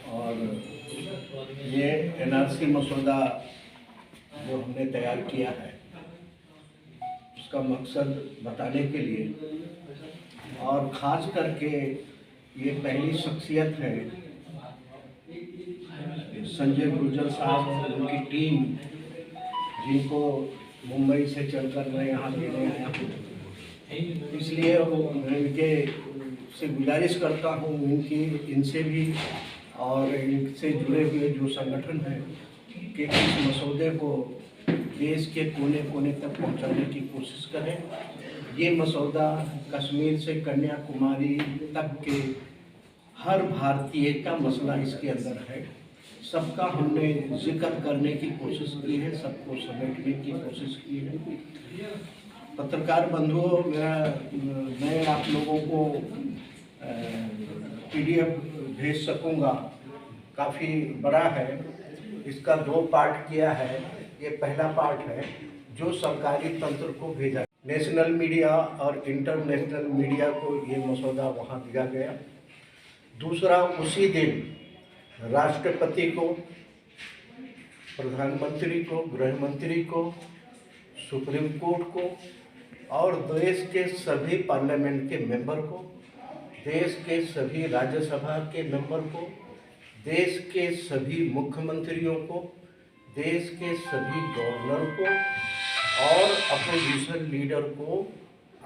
और ये एनआरसी मसौदा जो हमने तैयार किया है उसका मकसद बताने के लिए, और ख़ास करके ये पहली शख्सियत है संजय गुर्जर साहब और उनकी टीम, जिनको मुंबई से चलकर मैं यहाँ लेने आया हूँ। इसलिए इनके से गुजारिश करता हूँ इनसे भी और इनसे जुड़े हुए जो संगठन हैं कि इस मसौदे को देश के कोने कोने तक पहुँचाने की कोशिश करें। ये मसौदा कश्मीर से कन्याकुमारी तक के हर भारतीय का मसला इसके अंदर है। सबका हमने जिक्र करने की कोशिश की है, सबको समेटने की कोशिश की है। पत्रकार बंधुओं, मैं आप लोगों को PDF भेज सकूंगा, काफ़ी बड़ा है। इसका 2 पार्ट किया है। ये पहला पार्ट है जो सरकारी तंत्र को भेजा, नेशनल मीडिया और इंटरनेशनल मीडिया को ये मसौदा वहाँ दिया गया। दूसरा, उसी दिन राष्ट्रपति को, प्रधानमंत्री को, गृह मंत्री को, सुप्रीम कोर्ट को और देश के सभी पार्लियामेंट के मेंबर को, देश के सभी राज्यसभा के मेंबर को, देश के सभी मुख्यमंत्रियों को, देश के सभी गवर्नर को और अपोजिशन लीडर को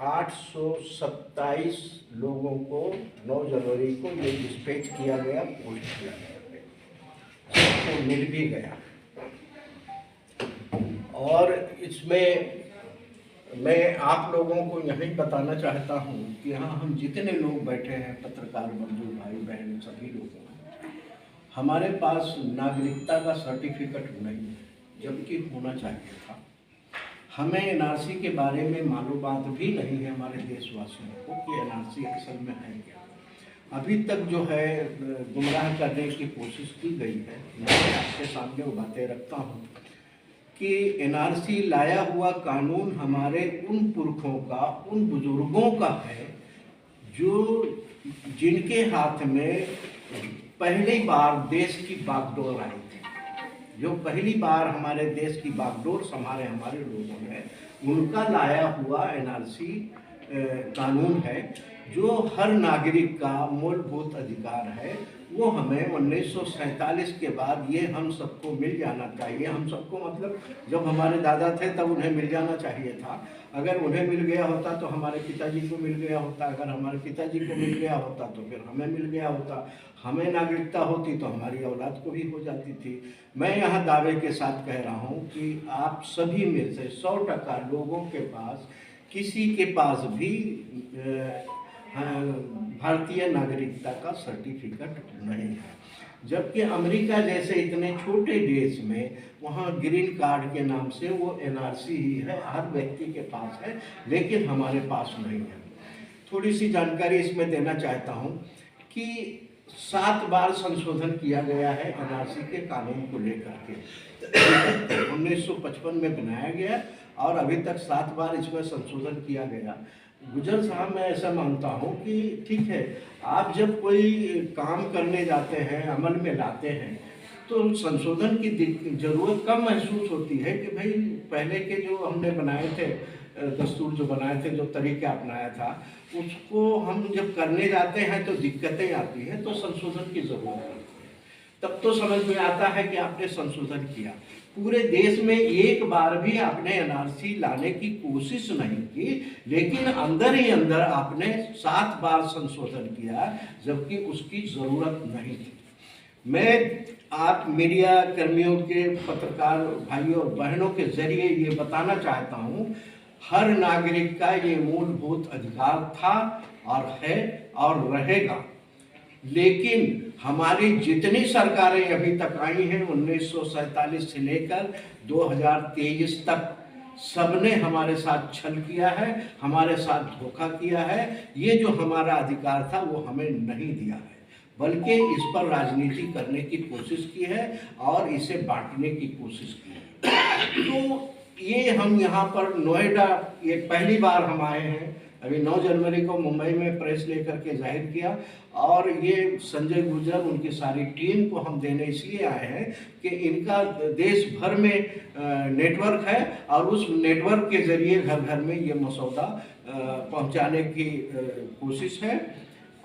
827 लोगों को 9 जनवरी को ये डिस्पैच किया गया, पोस्ट किया गया, सबको मिल भी गया। और इसमें मैं आप लोगों को यही बताना चाहता हूँ कि यहाँ हम जितने लोग बैठे हैं, पत्रकार बंधु भाई बहन सभी लोगों, हमारे पास नागरिकता का सर्टिफिकेट नहीं है, जबकि होना चाहिए था। हमें एनआरसी के बारे में मालूमात भी नहीं है हमारे देशवासियों को कि एनआरसी असल में है क्या। अभी तक जो है गुमराह करने की कोशिश की गई है। मैं आपके सामने वो बातें रखता हूँ कि एनआरसी लाया हुआ कानून हमारे उन पुरखों का, उन बुजुर्गों का है जो जिनके हाथ में पहली बार देश की बागडोर आई थी, जो पहली बार हमारे देश की बागडोर संभाले हमारे लोगों ने, उनका लाया हुआ एनआरसी कानून है जो हर नागरिक का मूलभूत अधिकार है। वो हमें 1947 के बाद ये हम सबको मिल जाना चाहिए। हम सबको मतलब जब हमारे दादा थे तब उन्हें मिल जाना चाहिए था। अगर उन्हें मिल गया होता तो हमारे पिताजी को मिल गया होता, अगर हमारे पिताजी को मिल गया होता तो फिर हमें मिल गया होता, हमें नागरिकता होती तो हमारी औलाद को भी हो जाती थी। मैं यहाँ दावे के साथ कह रहा हूँ कि आप सभी में से 100% लोगों के पास, किसी के पास भी भारतीय नागरिकता का सर्टिफिकेट नहीं है। जबकि अमेरिका जैसे इतने छोटे देश में वहाँ ग्रीन कार्ड के नाम से वो एनआरसी ही है, हर व्यक्ति के पास है, लेकिन हमारे पास नहीं है। थोड़ी सी जानकारी इसमें देना चाहता हूँ कि 7 बार संशोधन किया गया है एनआरसी के कानून को लेकर के। 1955 में बनाया गया और अभी तक 7 बार इसमें संशोधन किया गया। गुजर साहब, मैं ऐसा मानता हूँ कि ठीक है, आप जब कोई काम करने जाते हैं, अमल में लाते हैं, तो संशोधन की ज़रूरत कम महसूस होती है कि भाई पहले के जो हमने बनाए थे दस्तूर, जो बनाए थे, जो तरीका अपनाया था, उसको हम जब करने जाते हैं तो दिक्कतें आती हैं, तो संशोधन की ज़रूरत पड़ती है। तब तो समझ में आता है कि आपने संशोधन किया। पूरे देश में एक बार भी आपने एनआरसी लाने की कोशिश नहीं की, लेकिन अंदर ही अंदर आपने 7 बार संशोधन किया, जबकि उसकी ज़रूरत नहीं थी। मैं आप मीडिया कर्मियों के, पत्रकार भाइयों और बहनों के जरिए ये बताना चाहता हूँ, हर नागरिक का ये मूलभूत अधिकार था और है और रहेगा। लेकिन हमारी जितनी सरकारें अभी तक आई हैं 1947 से लेकर 2023 तक, सबने हमारे साथ छल किया है, हमारे साथ धोखा किया है। ये जो हमारा अधिकार था वो हमें नहीं दिया है, बल्कि इस पर राजनीति करने की कोशिश की है और इसे बांटने की कोशिश की है। तो ये हम यहाँ पर नोएडा, ये पहली बार हम आए हैं अभी 9 जनवरी को मुंबई में प्रेस लेकर के जाहिर किया। और ये संजय गुर्जर उनकी सारी टीम को हम देने इसलिए आए हैं कि इनका देश भर में नेटवर्क है और उस नेटवर्क के जरिए घर घर में ये मसौदा पहुंचाने की कोशिश है।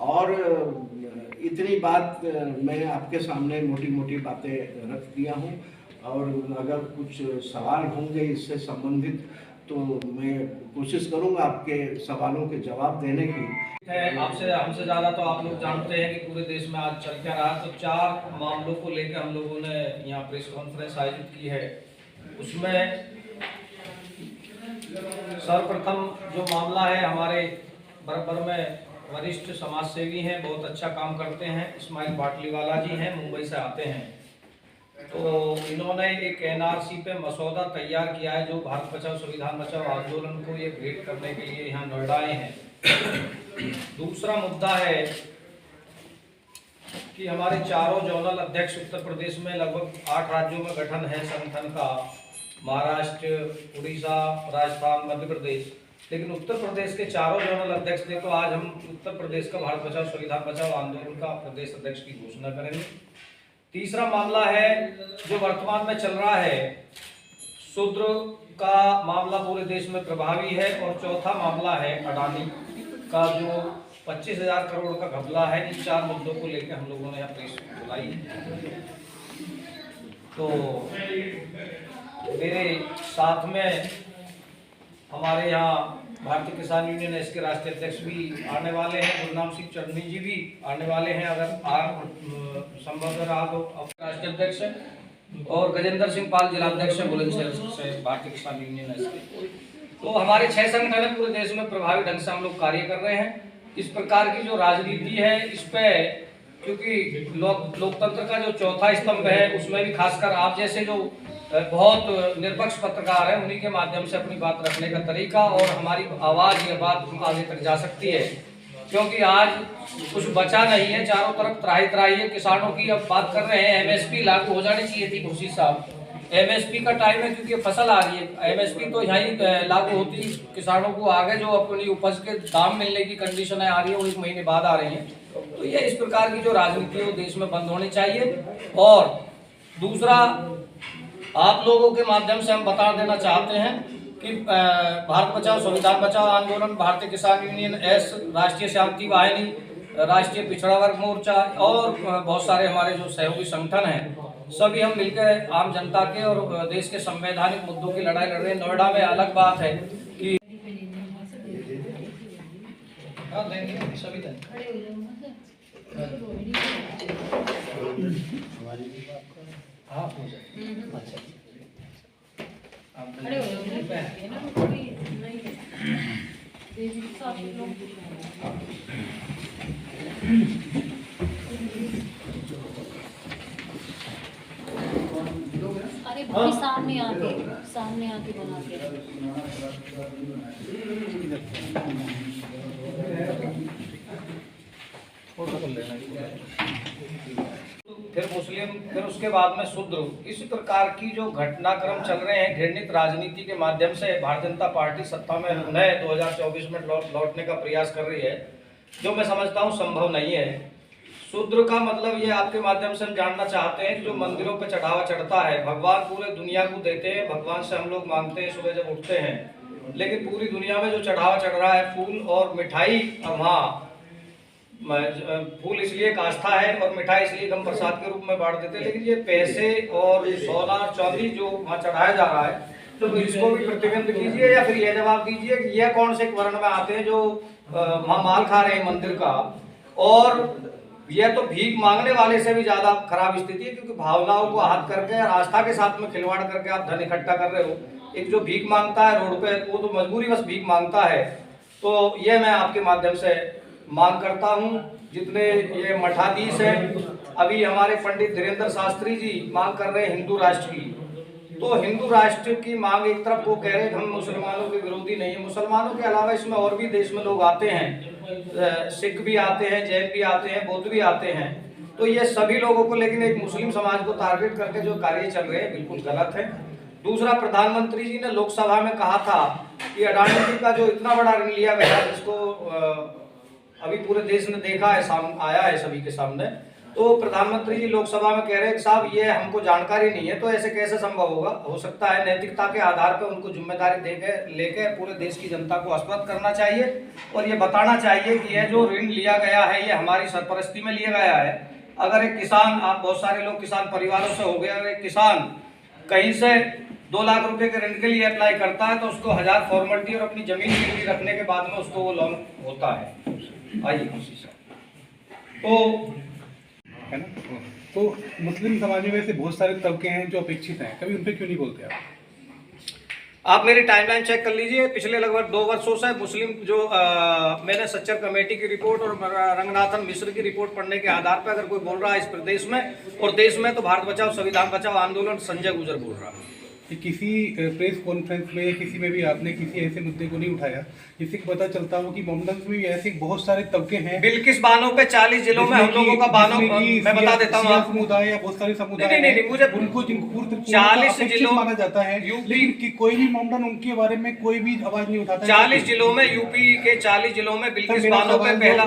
और इतनी बात मैं आपके सामने मोटी मोटी बातें रख दिया हूँ, और अगर कुछ सवाल होंगे इससे संबंधित तो मैं कोशिश करूंगा आपके सवालों के जवाब देने की। आपसे हमसे ज़्यादा तो आप लोग जानते हैं कि पूरे देश में आज चल क्या रहा है। तो 4 मामलों को लेकर हम लोगों ने यहाँ प्रेस कॉन्फ्रेंस आयोजित की है। उसमें सर्वप्रथम जो मामला है, हमारे बराबर में वरिष्ठ समाज सेवी हैं, बहुत अच्छा काम करते हैं, इस्माइल बाटलीवाला जी हैं, मुंबई से आते हैं। तो इन्होंने एक एनआरसी पे मसौदा तैयार किया है जो भारत बचाओ संविधान बचाओ आंदोलन को ये भेंट करने के लिए यहाँ नोएडा आए हैं। दूसरा मुद्दा है कि हमारे चारों जोनल अध्यक्ष उत्तर प्रदेश में लगभग 8 राज्यों में गठन है संगठन का, महाराष्ट्र, उड़ीसा, राजस्थान, मध्य प्रदेश। लेकिन उत्तर प्रदेश के चारों जोनल अध्यक्ष थे, तो आज हम उत्तर प्रदेश का भारत बचाओ संविधान बचाओ आंदोलन का प्रदेश अध्यक्ष की घोषणा करेंगे। तीसरा मामला है जो वर्तमान में चल रहा है, शूद्र का मामला पूरे देश में प्रभावी है। और चौथा मामला है अडानी का जो 25,000 करोड़ का घपला है। इन 4 मुद्दों को लेकर हम लोगों ने यहाँ प्रेस बुलाई। तो मेरे साथ में हमारे यहाँ भारतीय किसान यूनियन एस के राष्ट्रीय अध्यक्ष भी आने वाले हैं, गुरनाम सिंह चन्नी जी भी आने वाले हैं, अगर संभव रहा तो राष्ट्रीय अध्यक्ष, और गजेंद्र सिंह पाल जिलाध्यक्ष बुलंदशहर से भारतीय किसान यूनियन एस के। तो हमारे 6 संगठन पूरे देश में प्रभावी ढंग से हम लोग कार्य कर रहे हैं। इस प्रकार की जो राजनीति है इस पे, क्योंकि लोकतंत्र का जो चौथा स्तंभ है उसमें भी खासकर आप जैसे जो बहुत निष्पक्ष पत्रकार हैं, उन्हीं के माध्यम से अपनी बात रखने का तरीका और हमारी आवाज़ ये बात आगे तक जा सकती है। क्योंकि आज कुछ बचा नहीं है, चारों तरफ त्राही त्राही है। किसानों की अब बात कर रहे हैं, एमएसपी लागू हो जानी चाहिए थी खुर्शीद साहब। एमएसपी का टाइम है क्योंकि फसल आ रही है, एमएसपी तो यहीं लागू होती, किसानों को आगे जो अपनी उपज के दाम मिलने की कंडीशन आ रही है वो 1 महीने बाद आ रही है। तो ये इस प्रकार की जो राजनीति है वो देश में बंद होनी चाहिए। और दूसरा, आप लोगों के माध्यम से हम बता देना चाहते हैं कि भारत बचाओ संविधान बचाओ आंदोलन, भारतीय किसान यूनियन एस, राष्ट्रीय शांति वाहिनी, राष्ट्रीय पिछड़ा वर्ग मोर्चा और बहुत सारे हमारे जो सहयोगी संगठन हैं, सभी हम मिलकर आम जनता के और देश के संवैधानिक मुद्दों की लड़ाई लड़ रहे हैं। नोएडा में अलग बात है कि सभी हाँ अच्छा खड़े हो अरे भाई सामने आके बना के फोटो कर लेना। फिर मुस्लिम, फिर उसके बाद में शूद्र। इस प्रकार की जो घटनाक्रम चल रहे हैं, घृणित राजनीति के माध्यम से भारतीय जनता पार्टी सत्ता में पुनः 2024 में लौटने का प्रयास कर रही है, जो मैं समझता हूं संभव नहीं है। शूद्र का मतलब ये आपके माध्यम से हम जानना चाहते हैं कि जो मंदिरों पर चढ़ावा चढ़ता है, भगवान पूरे दुनिया को देते हैं, भगवान से हम लोग मांगते हैं सुबह जब उठते हैं, लेकिन पूरी दुनिया में जो चढ़ावा चढ़ रहा है फूल और मिठाई, वहाँ फूल इसलिए एक आस्था है और मिठाई इसलिए हम प्रसाद के रूप में बांट देते हैं, लेकिन ये पैसे और सोना चांदी जो वहाँ चढ़ाया जा रहा है, तो इसको भी प्रतिबंध कीजिए या फिर यह जवाब दीजिए कि यह कौन से वर्ण में आते हैं जो वहाँ माल खा रहे हैं मंदिर का। और यह तो भीख मांगने वाले से भी ज्यादा खराब स्थिति है, क्योंकि भावनाओं को आहत करके और आस्था के साथ में खिलवाड़ करके आप धन इकट्ठा कर रहे हो। एक जो भीख मांगता है रोड पे, वो तो मजबूरी बस भीख मांगता है। तो ये मैं आपके माध्यम से मांग करता हूँ, जितने ये मठाधीश हैं, अभी हमारे पंडित धीरेन्द्र शास्त्री जी मांग कर रहे हैं हिंदू राष्ट्र की, तो हिंदू राष्ट्र की मांग एक तरफ वो कह रहे हैं हम मुसलमानों के विरोधी नहीं है, मुसलमानों के अलावा इसमें और भी देश में लोग आते हैं, सिख भी आते हैं, जैन भी आते हैं, बौद्ध भी आते हैं, तो ये सभी लोगों को, लेकिन एक मुस्लिम समाज को टारगेट करके जो कार्य चल रहे हैं बिल्कुल गलत है। दूसरा, प्रधानमंत्री जी ने लोकसभा में कहा था कि अडानी जी का जो इतना बड़ा ऋण लिया गया, जिसको अभी पूरे देश ने देखा है, आया है सभी के सामने, तो प्रधानमंत्री जी लोकसभा में कह रहे हैं कि साहब ये हमको जानकारी नहीं है, तो ऐसे कैसे संभव होगा। हो सकता है नैतिकता के आधार पर उनको जिम्मेदारी लेकर पूरे देश की जनता को अवगत करना चाहिए और ये बताना चाहिए कि यह जो ऋण लिया गया है ये हमारी सरपरस्ती में लिया गया है। अगर एक किसान, आप बहुत सारे लोग किसान परिवारों से हो गए, अगर एक किसान कहीं से 2 लाख रुपए के ऋण के लिए अप्लाई करता है तो उसको 1000 फॉर्मेलिटी और अपनी जमीन गिरवी रखने के बाद में उसको वो लोन होता है। आइए खुशी से तो है ना। तो मुस्लिम समाज में वैसे बहुत सारे तबके हैं जो अपेक्षित हैं, कभी उन पर क्यों नहीं बोलते आप मेरी टाइमलाइन चेक कर लीजिए। पिछले लगभग 2 वर्षों से मुस्लिम जो मैंने सच्चर कमेटी की रिपोर्ट और रंगनाथन मिश्र की रिपोर्ट पढ़ने के आधार पर अगर कोई बोल रहा है इस प्रदेश में और देश में, तो भारत बचाओ संविधान बचाओ आंदोलन संजय गुजर बोल रहा है। कि किसी प्रेस कॉन्फ्रेंस में किसी में भी आपने किसी ऐसे मुद्दे को नहीं उठाया जिससे पता चलता हो कि मोमडन्स में भी ऐसे बहुत सारे तबके हैं। बिल्किस बानों पे 40 जिलों में हम लोगों का बानों, मैं बता देता हूँ आपको, समुदाय या बहुत सारे समुदाय नहीं, मुझे उनको जिनको 40 जिलों माना जाता है, लेकिन कि कोई भी मोमडन उनके बारे में कोई भी आवाज नहीं उठाता। 40 जिलों में, यूपी के 40 जिलों में बिल्किस बानों पे पहला,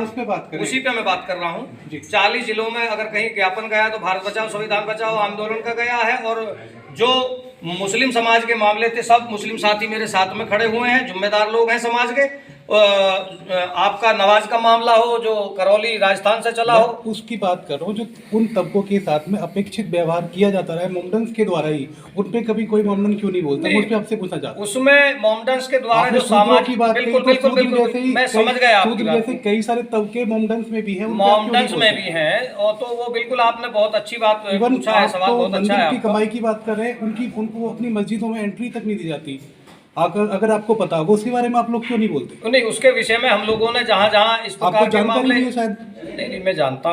उसी पे मैं बात कर रहा हूँ। 40 जिलों में अगर कहीं ज्ञापन गया तो भारत बचाओ संविधान बचाओ आंदोलन का गया है। और जो मुस्लिम समाज के मामले थे सब मुस्लिम साथी मेरे साथ में खड़े हुए हैं, जिम्मेदार लोग हैं समाज के। आपका नवाज का मामला हो जो करौली राजस्थान से चला हो, उसकी बात कर रहा हूँ जो उन तबकों के साथ में अपेक्षित व्यवहार किया जाता रहा है मोमडन्स के द्वारा ही, उन पे कभी कोई मोमडन क्यों नहीं बोलता? मुझे आपसे पूछना चाहता हूँ। उसमें मोमडन्स के द्वारा जो सामाजिक की बात, बिल्कुल मैं समझ गया आपकी बात। जैसे कई सारे तबके मोमडन्स में भी हैं, मोमडन्स में भी हैं, और तो वो बिल्कुल आपने बहुत अच्छी बात पूछा है, सवाल बहुत अच्छा है। कमाई की बात कर रहे हैं, उनको अपनी मस्जिदों में एंट्री तक नहीं दी जाती। अगर आपको पता होगा उसके बारे में आप लोग क्यों नहीं बोलते? नहीं, उसके विषय में हम लोगों ने जहाँ इस प्रकार के मामले, शायद नहीं मैं जानता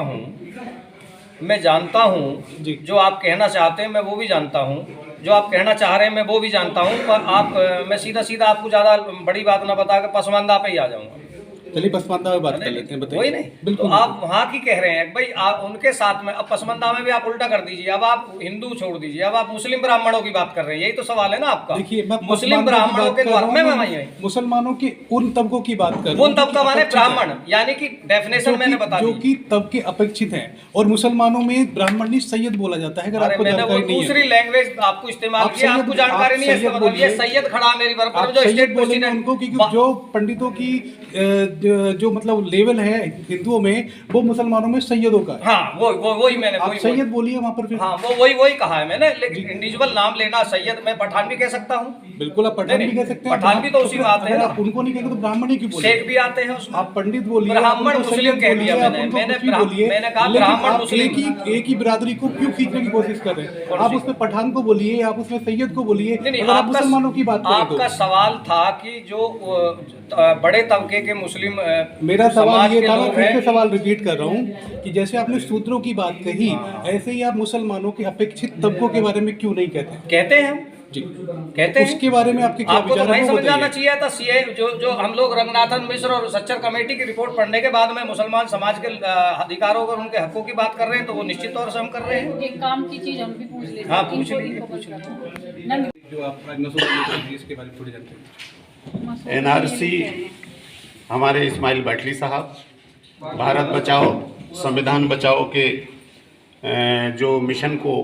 हूँ जो आप कहना चाहते हैं मैं वो भी जानता हूँ, जो आप कहना चाह रहे हैं मैं वो भी जानता हूँ, पर मैं सीधा आपको ज़्यादा बड़ी बात ना बता के पसमानदा पे ही आ जाऊँगा। चलिए पसमानदा में बात कर लेते हैं, बताइए। वही नहीं, बिल्कुल तो आप वहाँ की कह रहे हैं भाई, आप उनके साथ में, अब पसमानदा में भी आप उल्टा कर दीजिए, अब आप हिंदू छोड़ दीजिए, अब आप मुस्लिम ब्राह्मणों की बात कर रहे हैं, यही तो सवाल है ना आपका। देखिए, मुस्लिम ब्राह्मणों के द्वारा मैं मुसलमानों के उन तबकों की बात कर रहा हूं, उन तबका माने ब्राह्मण, यानी कि डेफिनेशन मैंने बता दी, जो कि तबके अपेक्षित हैं। और मुसलमानों में ब्राह्मण नहीं सैयद बोला जाता है। अगर आपको जानकारी नहीं है, दूसरी लैंग्वेज आपको इस्तेमाल किया, आपको जानकारी नहीं है, इसका मतलब ये सैयद खड़ा मेरी बराबर जो स्टेट प्रेसिडेंट उनको, क्योंकि जो पंडितों की जो मतलब लेवल है हिंदुओं में, वो मुसलमानों में सैयदों का है। हाँ, वही मैंने, आप सैयद बोलिए वहाँ पर फिर। हाँ, वही कहा है मैंने, लेकिन इंडिविजुअल नाम लेना सैयद, मैं पठान भी कह सकता हूँ। बिल्कुल, आप पठान भी कह सकते हैं, पठान भी तो उसी बात है। आप उनको नहीं कहेंगे तो ब्राह्मण ही क्यों बोले? शेख भी आते हैं उसमें। आप पंडित बोलिए, ब्राह्मण मुस्लिम कह दिया मैंने कहा ब्राह्मण मुस्लिम, एक ही बिरादरी को क्यों खींचने की कोशिश कर रहे हैं? आप उसमें पठान को बोलिए, आप उसमें सैयद को बोलिए, अगर आप मुसलमानों की बात करें। आपका सवाल था कि जो बड़े तबके के मुस्लिम, मेरा सवाल ये था, मैं फिर से सवाल रिपीट कर रहा हूँ कि जैसे आपने सूत्रों की बात कही, ऐसे ही आप मुसलमानों के अपेक्षित तबकों के बारे में क्यों नहीं कहते? कहते हैं जी, कहते हैं। उसके बारे में आपके क्या आपको विचार तो हैं? नहीं समझ आना चाहिए था। सीए जो हम लोग रंगनाथन मिश्र और सच्चर कमेटी की रिपोर्ट पढ़ने के बाद में मुसलमान समाज के अधिकारों और उनके हकों की बात कर रहे हैं, तो वो निश्चित तौर से हम कर रहे हैं। एक काम की चीज हम भी पूछ लेते हैं। हाँ, पूछ लीजिए। जो आप इसके बारे में थोड़ी जानते हैं। एनआरसी हमारे इस्माइल बाटली साहब, भारत बचाओ संविधान बचाओ के जो मिशन को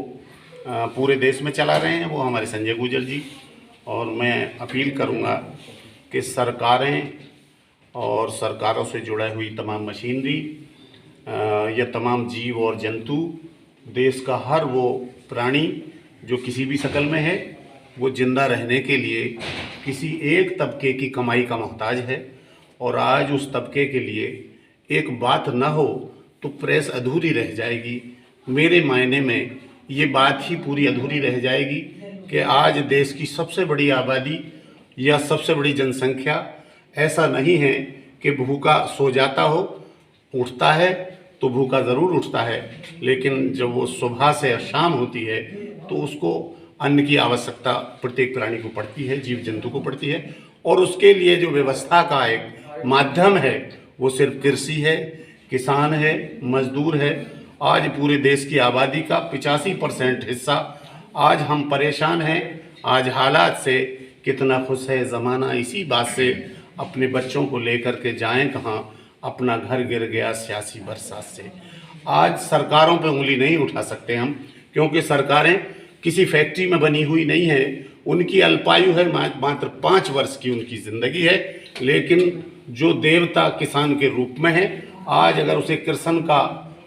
पूरे देश में चला रहे हैं, वो हमारे संजय गुजर जी। और मैं अपील करूंगा कि सरकारें और सरकारों से जुड़ा हुई तमाम मशीनरी या तमाम जीव और जंतु, देश का हर वो प्राणी जो किसी भी शक्ल में है, वो जिंदा रहने के लिए किसी एक तबके की कमाई का मोहताज है। और आज उस तबके के लिए एक बात न हो तो प्रेस अधूरी रह जाएगी। मेरे मायने में ये बात ही पूरी अधूरी रह जाएगी कि आज देश की सबसे बड़ी आबादी या सबसे बड़ी जनसंख्या ऐसा नहीं है कि भूखा सो जाता हो, उठता है तो भूखा ज़रूर उठता है, लेकिन जब वो सुबह से शाम होती है तो उसको अन्न की आवश्यकता प्रत्येक प्राणी को पड़ती है, जीव जंतु को पड़ती है। और उसके लिए जो व्यवस्था का एक माध्यम है वो सिर्फ कृषि है, किसान है, मजदूर है। आज पूरे देश की आबादी का 85% हिस्सा आज हम परेशान हैं आज हालात से कितना खुश है ज़माना, इसी बात से अपने बच्चों को लेकर के जाएं कहाँ, अपना घर गिर गया सियासी बरसात से। आज सरकारों पे उंगली नहीं उठा सकते हम, क्योंकि सरकारें किसी फैक्ट्री में बनी हुई नहीं है। उनकी अल्पायु है, मात्र 5 वर्ष की उनकी ज़िंदगी है। लेकिन जो देवता किसान के रूप में है, आज अगर उसे कृष्ण का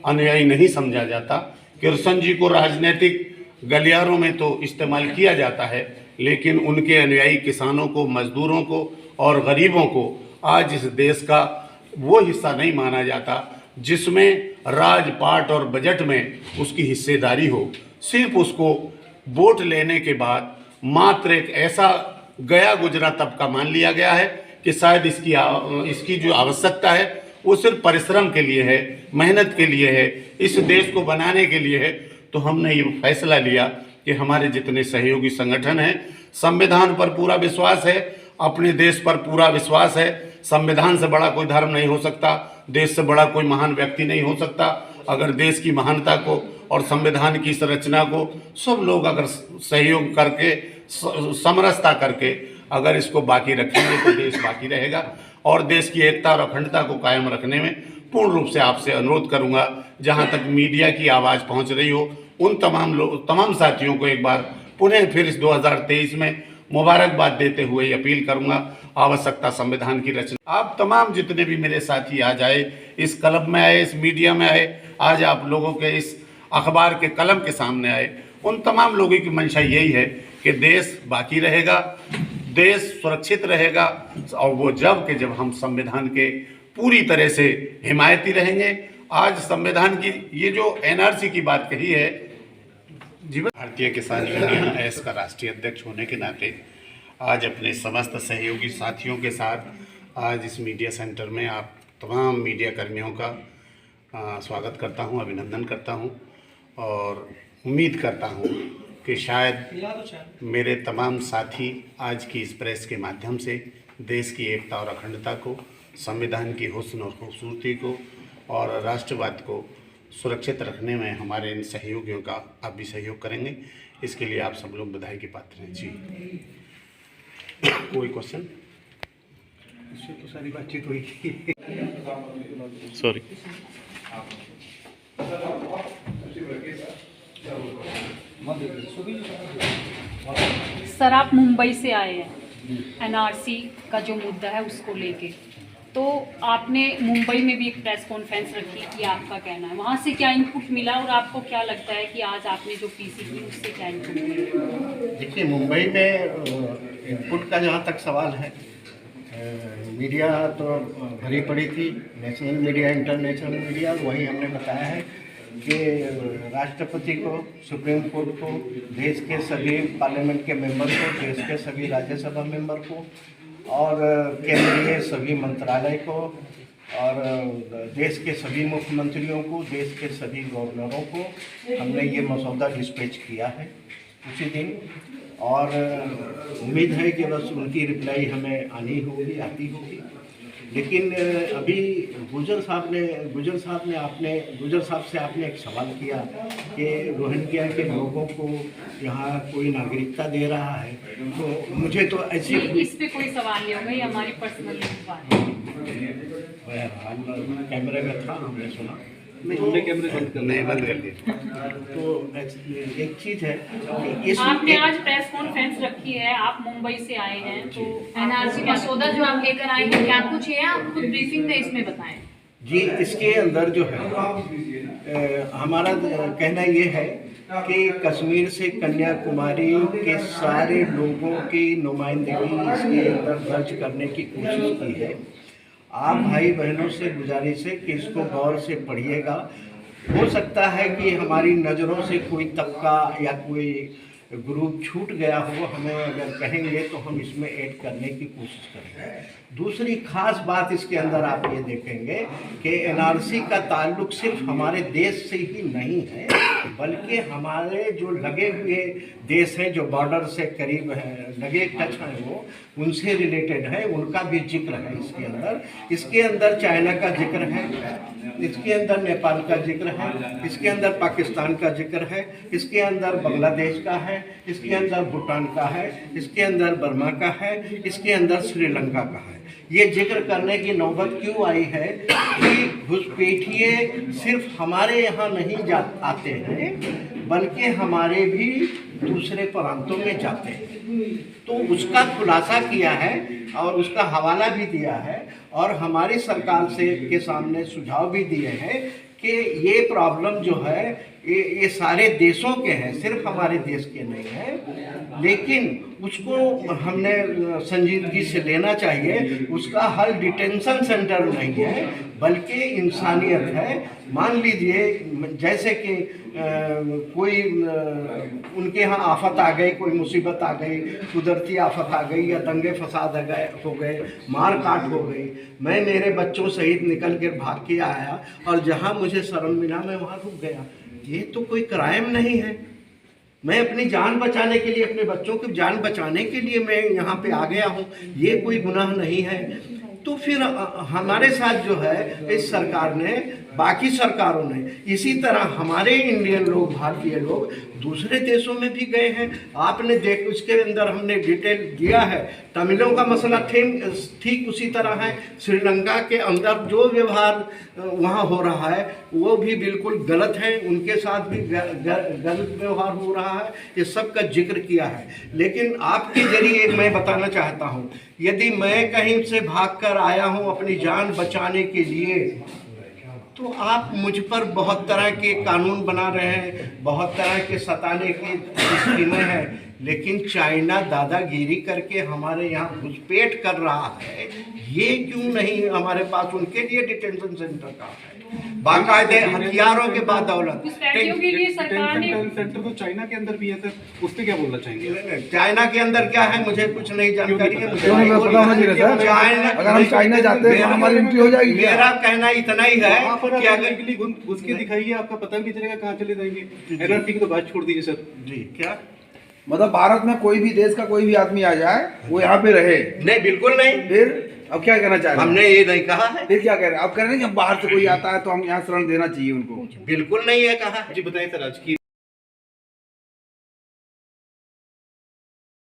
अनुयायी नहीं समझा जाता, कृष्ण जी को राजनीतिक गलियारों में तो इस्तेमाल किया जाता है, लेकिन उनके अनुयायी किसानों को, मजदूरों को और गरीबों को आज इस देश का वो हिस्सा नहीं माना जाता जिसमें राजपाट और बजट में उसकी हिस्सेदारी हो। सिर्फ उसको वोट लेने के बाद मात्र एक ऐसा गया गुजरा तबका मान लिया गया है कि शायद इसकी जो आवश्यकता है वो सिर्फ परिश्रम के लिए है, मेहनत के लिए है, इस देश को बनाने के लिए है। तो हमने ये फैसला लिया कि हमारे जितने सहयोगी संगठन हैं, संविधान पर पूरा विश्वास है, अपने देश पर पूरा विश्वास है। संविधान से बड़ा कोई धर्म नहीं हो सकता, देश से बड़ा कोई महान व्यक्ति नहीं हो सकता। अगर देश की महानता को और संविधान की संरचना को सब लोग अगर सहयोग करके, समरसता करके अगर इसको बाकी रखेंगे तो देश बाकी रहेगा। और देश की एकता और अखंडता को कायम रखने में पूर्ण रूप से आपसे अनुरोध करूंगा, जहां तक मीडिया की आवाज़ पहुंच रही हो, उन तमाम साथियों को एक बार पुनः फिर इस 2023 में मुबारकबाद देते हुए अपील करूंगा, आवश्यकता संविधान की रचना। आप तमाम जितने भी मेरे साथी आज आए, इस क्लब में आए, इस मीडिया में आए, आज आप लोगों के इस अखबार के कलम के सामने आए, उन तमाम लोगों की मंशा यही है कि देश बाकी रहेगा, देश सुरक्षित रहेगा, और वो जब हम संविधान के पूरी तरह से हिमायती रहेंगे। आज संविधान की ये जो एनआरसी की बात कही है, जीवन भारतीय किसान यूनियन एस का राष्ट्रीय अध्यक्ष होने के नाते आज अपने समस्त सहयोगी साथियों के साथ आज इस मीडिया सेंटर में आप तमाम मीडिया कर्मियों का स्वागत करता हूं, अभिनंदन करता हूं और उम्मीद करता हूं कि शायद मेरे तमाम साथी आज की इस प्रेस के माध्यम से देश की एकता और अखंडता को, संविधान की हुस्न और खूबसूरती को और राष्ट्रवाद को सुरक्षित रखने में हमारे इन सहयोगियों का आप भी सहयोग करेंगे। इसके लिए आप सब लोग बधाई के पात्र हैं। जी, कोई क्वेश्चन? इससे तो सारी बातचीत हुई। सॉरी। सर, आप मुंबई से आए हैं, एनआरसी का जो मुद्दा है उसको लेके, तो आपने मुंबई में भी एक प्रेस कॉन्फ्रेंस रखी कि आपका कहना है, वहाँ से क्या इनपुट मिला और आपको क्या लगता है कि आज आपने जो पीसी की उससे क्या इनपुट मिला? देखिए, मुंबई में इनपुट का जहाँ तक सवाल है, मीडिया तो भरी पड़ी थी, नेशनल मीडिया, इंटरनेशनल मीडिया। वही हमने बताया है कि राष्ट्रपति को, सुप्रीम कोर्ट को, देश के सभी पार्लियामेंट के मेंबर को, देश के सभी राज्यसभा मेंबर को और केंद्रीय सभी मंत्रालय को और देश के सभी मुख्यमंत्रियों को, देश के सभी गवर्नरों को हमने ये मसौदा डिस्पैच किया है उसी दिन, और उम्मीद है कि बस उनकी रिप्लाई हमें आती होगी। लेकिन अभी गुजर साहब से आपने एक सवाल किया कि रोहिंग्या के लोगों को यहाँ कोई नागरिकता दे रहा है, तो मुझे तो ऐसी इस पे कोई सवाल नहीं होगा, ये हमारी पर्सनल बात है। कैमरे में था, हमने सुना, हमने कैमरे बंद कर दिए। तो एक चीज़ है कि इस आपने आज प्रेस कॉन्फ्रेंस रखी है, आप मुंबई से आए हैं, तो एनआरसी मसौदा जो आप लेकर आए हैं क्या कुछ है, आप खुद ब्रीफिंग में इसमें बताएं। जी, इसके अंदर जो है हमारा कहना ये है कि कश्मीर से कन्याकुमारी के सारे लोगों की नुमाइंदगी इसके अंदर दर्ज करने की कोशिश की है। आप भाई बहनों से गुजारिश है कि इसको गौर से पढ़िएगा। हो सकता है कि हमारी नज़रों से कोई तबका या कोई ग्रुप छूट गया हो, हमें अगर कहेंगे तो हम इसमें ऐड करने की कोशिश करेंगे। दूसरी खास बात इसके अंदर आप ये देखेंगे कि एनआरसी का ताल्लुक सिर्फ हमारे देश से ही नहीं है, बल्कि हमारे जो लगे हुए देश हैं, जो बॉर्डर से करीब हैं, लगे टच हैं, वो उनसे रिलेटेड है, उनका भी जिक्र है इसके अंदर। इसके अंदर चाइना का जिक्र है, इसके अंदर नेपाल का जिक्र है, इसके अंदर पाकिस्तान का जिक्र है, इसके अंदर बांग्लादेश का है, है, इसके अंदर भूटान का है, इसके अंदर बर्मा का है, इसके अंदर श्रीलंका का है। ये जिक्र करने की नौबत क्यों आई है कि घुसपैठिए सिर्फ हमारे यहाँ नहीं आते हैं, बल्कि हमारे भी दूसरे प्रांतों में जाते हैं। तो उसका खुलासा किया है और उसका हवाला भी दिया है और हमारी सरकार से के सामने सुझाव भी दिए हैं कि ये प्रॉब्लम जो है ये सारे देशों के हैं, सिर्फ हमारे देश के नहीं है, लेकिन उसको हमने संजीदगी से लेना चाहिए। उसका हल डिटेंशन सेंटर नहीं है, बल्कि इंसानियत है। मान लीजिए जैसे कि कोई उनके यहाँ आफत आ गई, कोई मुसीबत आ गई, कुदरती आफत आ गई या दंगे फसाद हो गए, मार काट हो गई, मैं मेरे बच्चों सहित निकल कर भाग के आया और जहाँ मुझे शरण मिला मैं वहाँ रुक गया। ये तो कोई क्राइम नहीं है। मैं अपनी जान बचाने के लिए, अपने बच्चों की जान बचाने के लिए मैं यहाँ पे आ गया हूँ, ये कोई गुनाह नहीं है। तो फिर हमारे साथ जो है इस सरकार ने, बाकी सरकारों ने, इसी तरह हमारे इंडियन लोग, भारतीय लोग दूसरे देशों में भी गए हैं। आपने देख, उसके अंदर हमने डिटेल दिया है। तमिलों का मसला ठीक उसी तरह है। श्रीलंका के अंदर जो व्यवहार वहाँ हो रहा है वो भी बिल्कुल गलत है, उनके साथ भी गलत व्यवहार हो रहा है। ये सब का जिक्र किया है। लेकिन आपके जरिए मैं बताना चाहता हूँ, यदि मैं कहीं से भागकर आया हूँ अपनी जान बचाने के लिए, तो आप मुझ पर बहुत तरह के कानून बना रहे हैं, बहुत तरह के सताने की स्कीमें हैं, लेकिन चाइना दादागिरी करके हमारे यहाँ घुसपैठ कर रहा है। ये क्यों नहीं हमारे पास उनके लिए डिटेंशन सेंटर का है, बाकायदे हथियारों के बाद दौलत। घुसपैठियों के लिए सरकार ने सेंटर तो चाइना के अंदर भी है सर, उस पर क्या बोलना चाहेंगे? चाइना के अंदर क्या है मुझे कुछ नहीं जानकारी है। क्यों नहीं पता होना चाहिए सर? अगर हम चाइना जाते हैं तो हमारी एंट्री हो जाएगी। मेरा कहना इतना ही है कि अगर के लिए घुस के दिखाइए, आपका पता भी नहीं चलेगा कहाँ चले जाएंगे। एनआरसी की तो बात छोड़ दीजिए सर। जी क्या मतलब भारत में कोई भी देश का कोई भी आदमी आ जाए वो यहाँ पे रहे? नहीं, बिल्कुल नहीं। फिर अब क्या कहना चाह रहे हैं? हमने ये नहीं कहा है। फिर क्या कह रहे हैं? आप कह रहे हैं कि बाहर से कोई आता है तो हम यहाँ शरण देना चाहिए उनको? बिल्कुल नहीं है कहा। जी बताइए सर, आज की